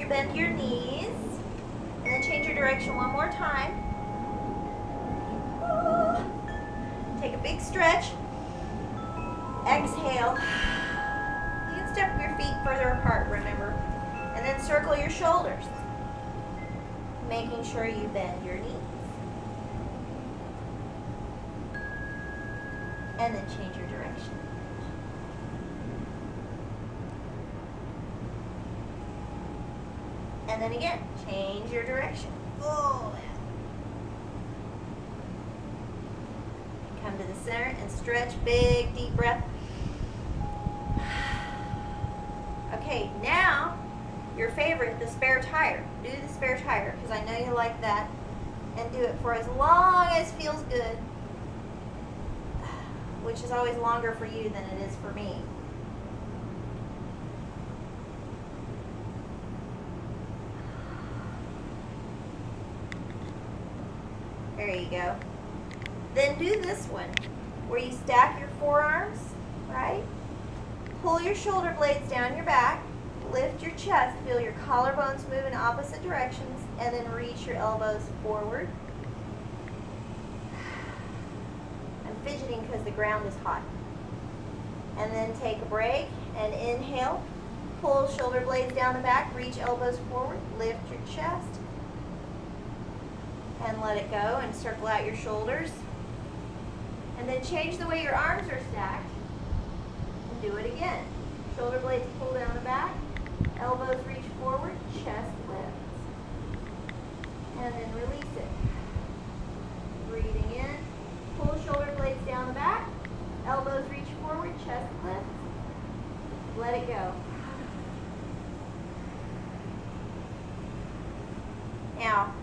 bend your knees. And then change your direction one more time. Take a big stretch. Exhale. You can step your feet further apart, remember. And then circle your shoulders, making sure you bend your knees. And then change your direction. And then again, change your direction. Oh. Come to the center and stretch. Big, deep breath. Okay, now your favorite, the spare tire. Do the spare tire because I know you like that. And do it for as long as feels good, which is always longer for you than it is for me. There you go. Then do this one, where you stack your forearms, right? Pull your shoulder blades down your back, lift your chest, feel your collarbones move in opposite directions, and then reach your elbows forward. I'm fidgeting because the ground is hot. And then take a break and inhale. Pull shoulder blades down the back, reach elbows forward, lift your chest, and let it go and circle out your shoulders. And then change the way your arms are stacked and do it again. Shoulder blades pull down the back, elbows reach forward, chest lifts. And then release it. Breathing in, pull shoulder blades down the back, elbows reach forward, chest lifts. Let it go. Now,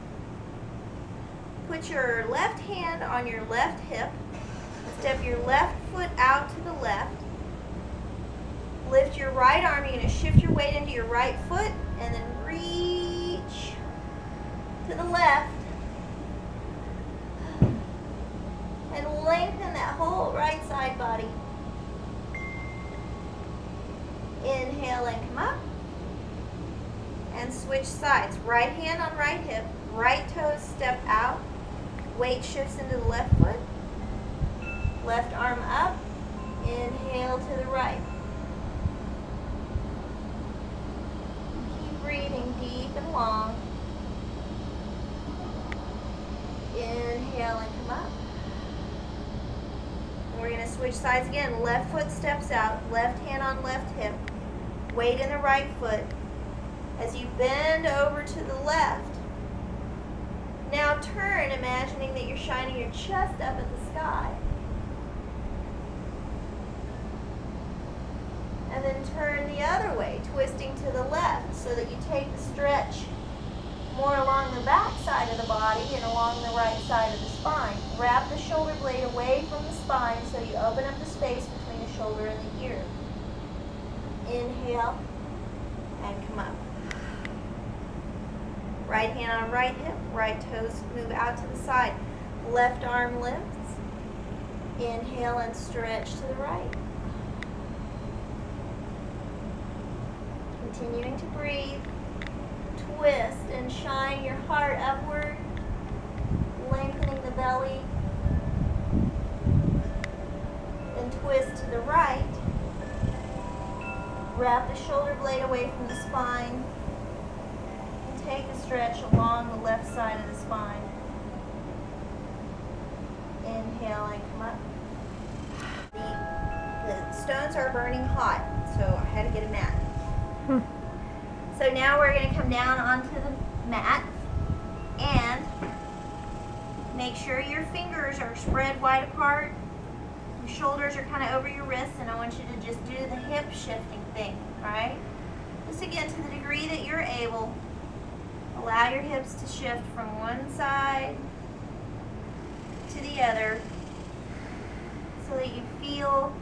put your left hand on your left hip. Step your left foot out to the left. Lift your right arm. You're going to shift your weight into your right foot and then reach to the left. And lengthen that whole right side body. Inhale and come up. And switch sides. Right hand on right hip. Right toes step out. Weight shifts into the left foot. Left arm up. Inhale to the right. Keep breathing deep and long. Inhale and come up. And we're going to switch sides again. Left foot steps out. Left hand on left hip. Weight in the right foot. As you bend over to the left. Now turn, imagining that you're shining your chest up at the sky. And then turn the other way, twisting to the left so that you take the stretch more along the back side of the body and along the right side of the spine. Wrap the shoulder blade away from the spine so you open up the space between the shoulder and the ear. Inhale and come up. Right hand on right hip, right toes move out to the side. Left arm lifts. Inhale and stretch to the right. Continuing to breathe. Twist and shine your heart upward, lengthening the belly. Then twist to the right. Wrap the shoulder blade away from the spine. And take a stretch along the left side of the spine. Inhale and come up. The stones are burning hot, so I had to get a mat. So now we're going to come down onto the mat and make sure your fingers are spread wide apart. Your shoulders are kind of over your wrists, and I want you to just do the hip shifting thing, right? Just again, to the degree that you're able, allow your hips to shift from one side to the other so that you feel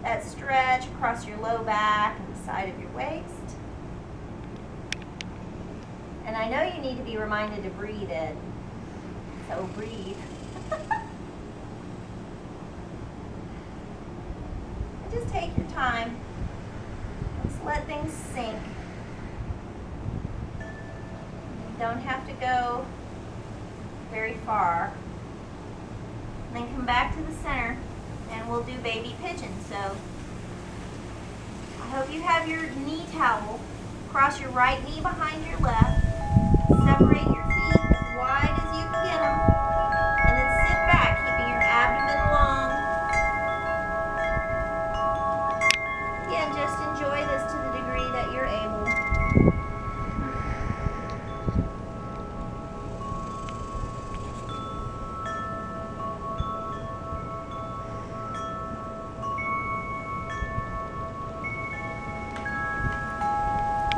that stretch across your low back and the side of your waist. And I know you need to be reminded to breathe in, so breathe. And just take your time. Just let things sink. Don't have to go very far. And then come back to the center and we'll do baby pigeon. So I hope you have your knee towel. Cross your right knee behind your left. Separate your feet as wide as you can get them. And then sit back, keeping your abdomen long. Again, just enjoy this to the degree that you're able.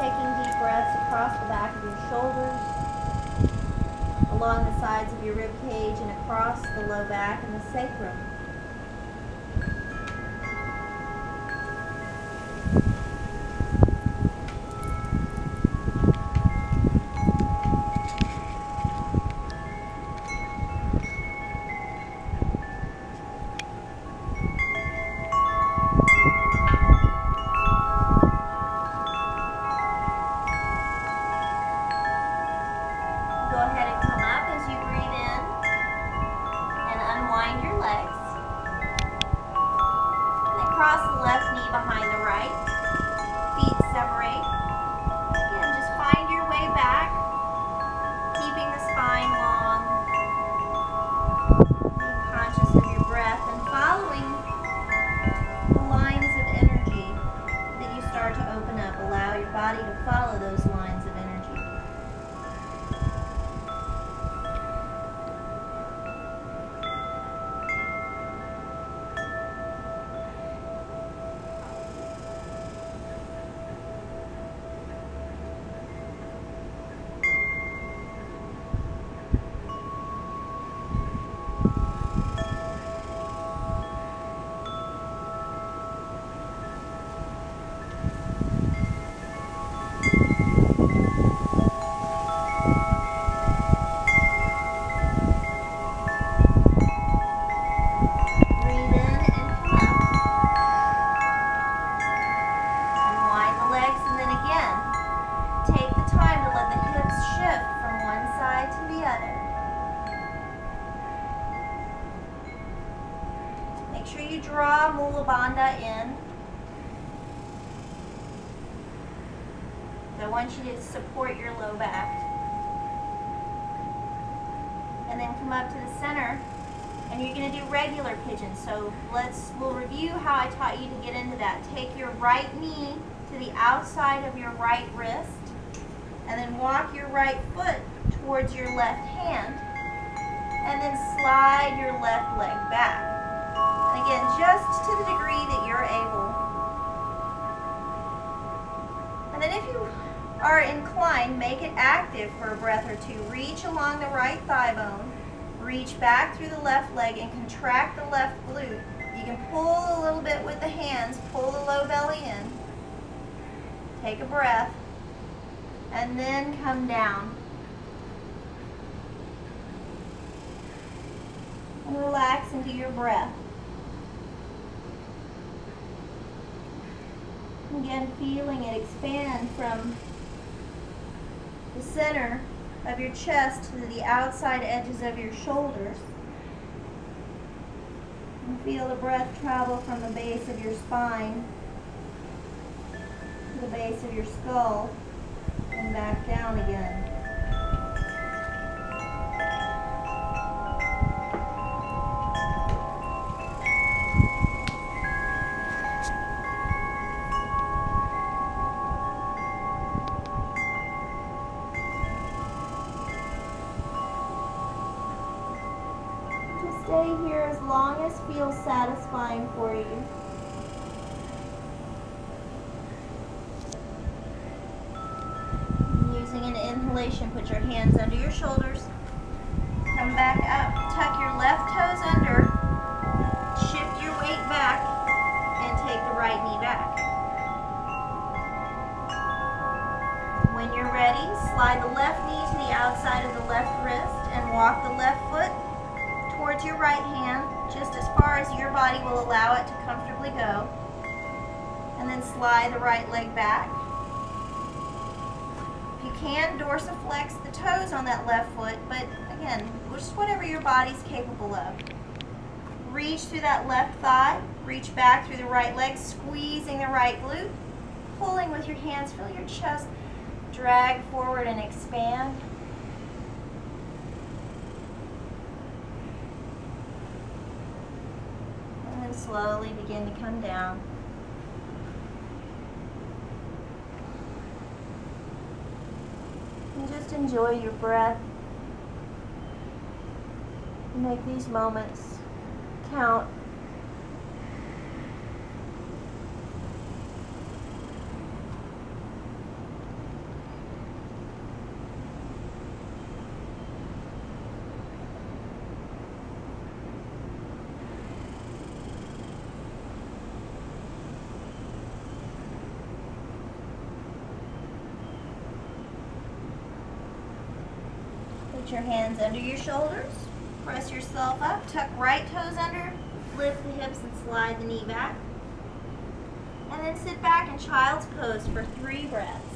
Taking deep breaths across the back of your shoulders, along the sides of your rib cage and across the low back and the sacrum. Go ahead and come up as you breathe in and unwind your legs. And then cross the left knee behind the right. Feet separate. Again, just find your way back, keeping the spine long. Being conscious of your breath and following the lines of energy that you start to open up. Allow your body to follow those lines of energy. Make sure you draw Mula Bandha in. I want you to support your low back. And then come up to the center, and you're going to do regular pigeon. So we'll review how I taught you to get into that. Take your right knee to the outside of your right wrist, and then walk your right foot towards your left hand, and then slide your left leg back. And again, just to the degree that you're able. And then if you are inclined, make it active for a breath or two. Reach along the right thigh bone, reach back through the left leg and contract the left glute. You can pull a little bit with the hands, pull the low belly in, take a breath, and then come down. And relax into your breath. Again, feeling it expand from the center of your chest to the outside edges of your shoulders. And feel the breath travel from the base of your spine to the base of your skull and back down again. Stay here as long as feels satisfying for you. Using an inhalation, put your hands under your shoulders. Come back up, tuck your left toes under, shift your weight back, and take the right knee back. When you're ready, slide the left knee to the outside of the left wrist and walk the left foot towards your right hand, just as far as your body will allow it to comfortably go. And then slide the right leg back. If You can dorsiflex the toes on that left foot, but again, just whatever your body's capable of. Reach through that left thigh, reach back through the right leg, squeezing the right glute, pulling with your hands, feel your chest drag forward and expand. And then slowly begin to come down. And just enjoy your breath. Make these moments count. Put your hands under your shoulders, press yourself up, tuck right toes under, lift the hips and slide the knee back. And then sit back in child's pose for 3 breaths.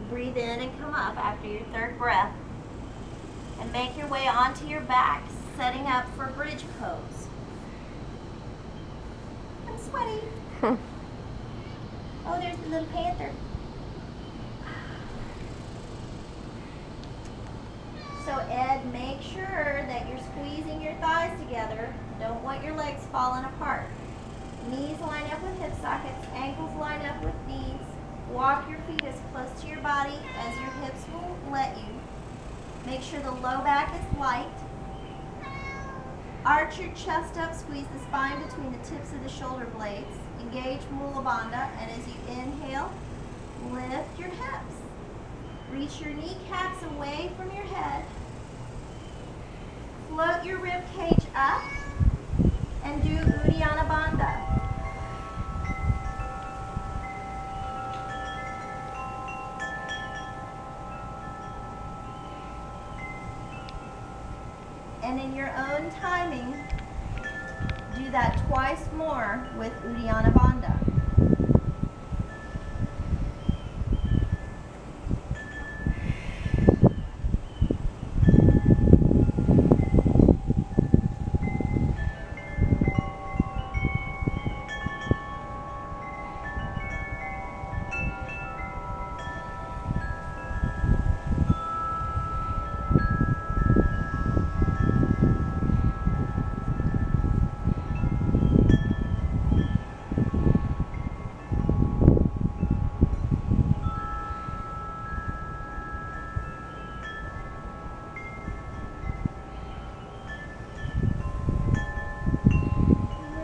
Breathe in and come up after your 3rd breath. And make your way onto your back, setting up for bridge pose. I'm sweaty. Oh, there's the little panther. So Ed, make sure that you're squeezing your thighs together. Don't want your legs falling apart. Knees line up with hip sockets, ankles line up with knees. Walk your feet as close to your body as your hips will let you. Make sure the low back is light. Arch your chest up, squeeze the spine between the tips of the shoulder blades. Engage Mula Bandha, and as you inhale, lift your hips. Reach your kneecaps away from your head. Float your rib cage up and do Uddiyana Bandha. And in your own timing, do that twice more with Uddiyana Bandha.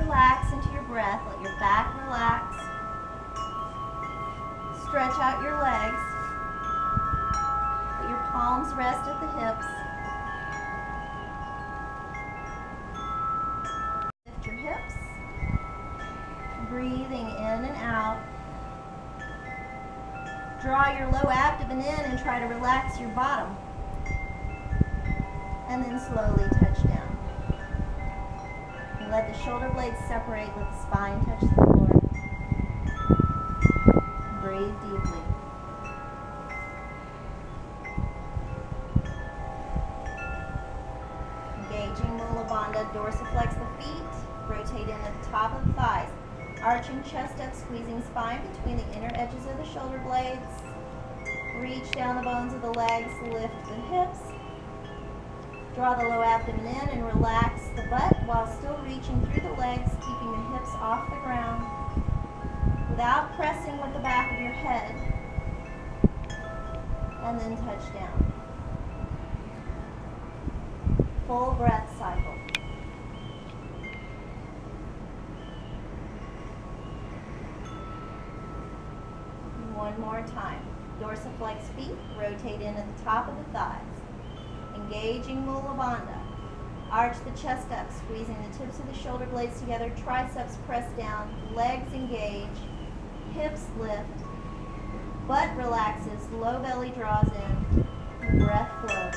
Relax into your breath. Let your back relax. Stretch out your legs. Let your palms rest at the hips. Lift your hips. Breathing in and out. Draw your low abdomen in and try to relax your bottom. And then slowly touch down. Let the shoulder blades separate, let the spine touch the floor. Breathe deeply. Engaging Mula Bandha, dorsiflex the feet, rotate in at the top of the thighs. Arching chest up, squeezing spine between the inner edges of the shoulder blades. Reach down the bones of the legs, lift the hips. Draw the low abdomen in and relax the butt while still reaching through the legs, keeping the hips off the ground without pressing with the back of your head. And then touch down. Full breath cycle. One more time. Dorsiflex feet, rotate in at the top of the thighs. Engaging Mula Bandha. Arch the chest up, squeezing the tips of the shoulder blades together, triceps press down, legs engage, hips lift, butt relaxes, low belly draws in, breath flows.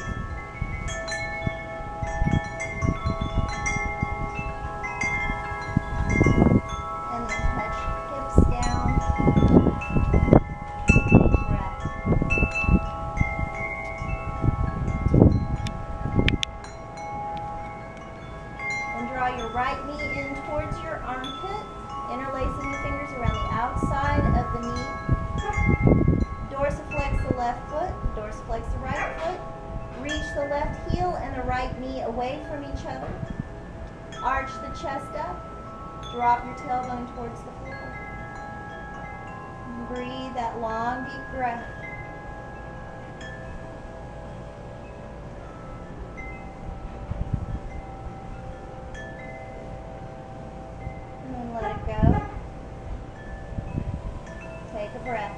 And then touch hips down, breath. And draw your right knee in towards your armpit, interlacing the fingers around the outside of the knee. Dorsiflex the left foot, dorsiflex the right foot. Reach the left heel and the right knee away from each other. Arch the chest up. Drop your tailbone towards the floor. Breathe that long, deep breath. And then let it go. Take a breath.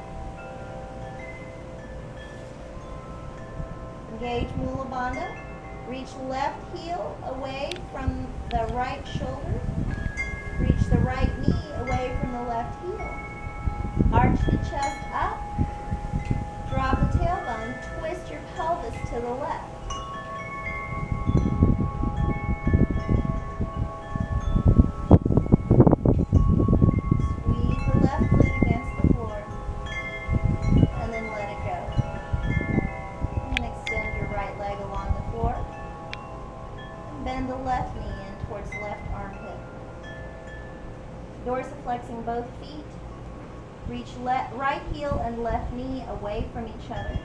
Engage Mula Bandha. Reach left heel away from the right shoulder. Reach the right knee away from the left heel. Arch the chest up. Drop the tailbone. Twist your pelvis to the left. Squeeze the left glute against the floor. And then let it go. And extend your right leg along the floor. Bend the left knee in towards the left armpit. Dorsiflexing both feet. Reach right heel and left knee away from each other.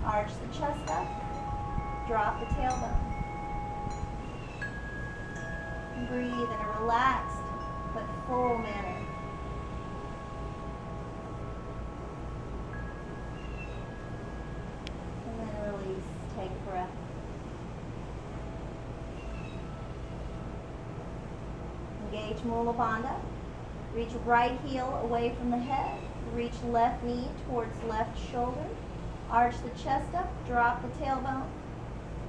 Arch the chest up. Drop the tailbone. Breathe in a relaxed but full manner. And then release. Take a breath. Engage Mula Bandha. Reach right heel away from the head. Reach left knee towards left shoulder. Arch the chest up. Drop the tailbone.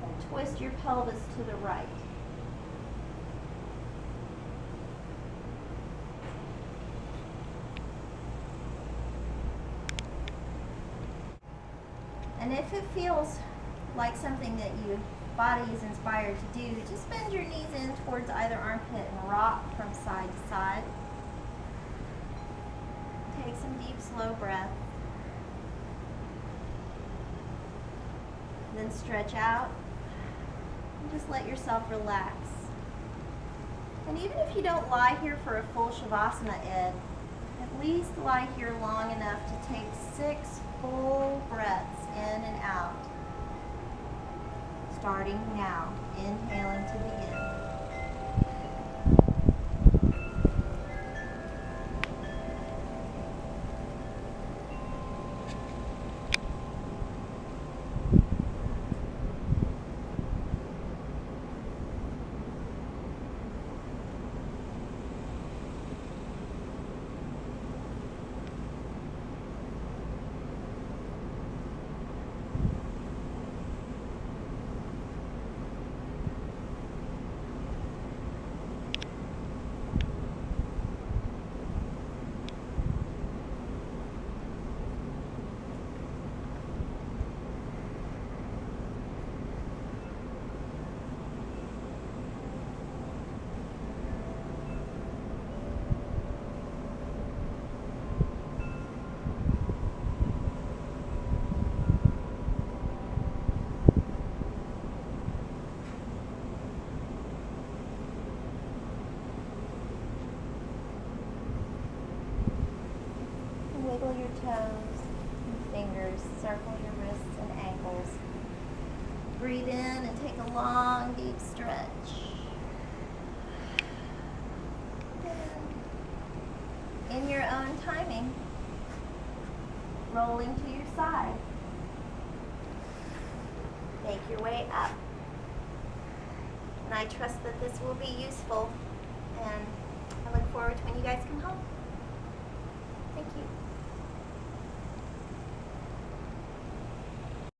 And twist your pelvis to the right. And if it feels like something that your body is inspired to do, just bend your knees in towards either armpit and rock from side to side. Take some deep, slow breaths. Then stretch out and just let yourself relax. And even if you don't lie here for a full Shavasana, Ed, at least lie here long enough to take 6 full breaths in and out. Starting now, inhaling to begin. Wiggle your toes and fingers, circle your wrists and ankles. Breathe in and take a long, deep stretch. And in your own timing, rolling to your side. Make your way up. And I trust that this will be useful, and I look forward to when you guys come home. Thank you.